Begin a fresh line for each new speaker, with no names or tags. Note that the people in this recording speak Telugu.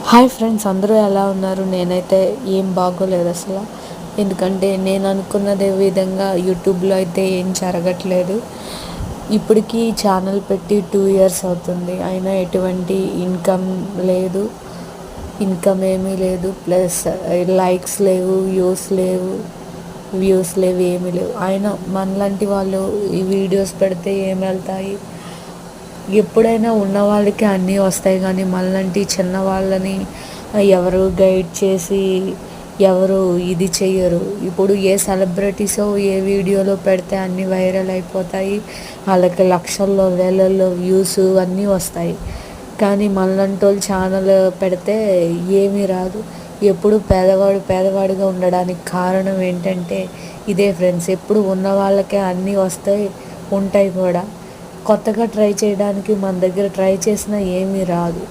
హాయ్ ఫ్రెండ్స్, అందరూ ఎలా ఉన్నారు? నేనైతే ఏం బాగోలేదు అసలు. ఎందుకంటే నేను అనుకున్నదే విధంగా యూట్యూబ్లో అయితే ఏం జరగట్లేదు. ఇప్పటికీ ఛానల్ పెట్టి 2 ఇయర్స్ అవుతుంది, అయినా ఎటువంటి ఇన్కమ్ లేదు, ఇన్కమ్ ఏమీ లేదు. ప్లస్ లైక్స్ లేవు, వ్యూస్ లేవు, ఏమీ లేవు. అయినా మనలాంటి వాళ్ళు ఈ వీడియోస్ పెడితే ఏం వెళ్తాయి? ఎప్పుడైనా ఉన్న వాళ్ళకి అన్నీ వస్తాయి, కానీ మనలాంటి చిన్న వాళ్ళని ఎవరు గైడ్ చేసి ఎవరు ఇది చెయ్యరు. ఇప్పుడు ఏ సెలబ్రిటీసో ఏ వీడియోలో పెడితే అన్నీ వైరల్ అయిపోతాయి, వాళ్ళకి లక్షల్లో వేలల్లో వ్యూస్ అన్నీ వస్తాయి. కానీ మనలాంటి వాళ్ళు ఛానల్ పెడితే ఏమీ రాదు. ఎప్పుడు పేదవాడిగా ఉండడానికి కారణం ఏంటంటే ఇదే ఫ్రెండ్స్. ఎప్పుడు ఉన్న వాళ్ళకే అన్నీ వస్తాయి, ఉంటాయి కూడా. కొత్తగా ట్రై చేయడానికి మన దగ్గర ట్రై చేసినా ఏమీ రాదు.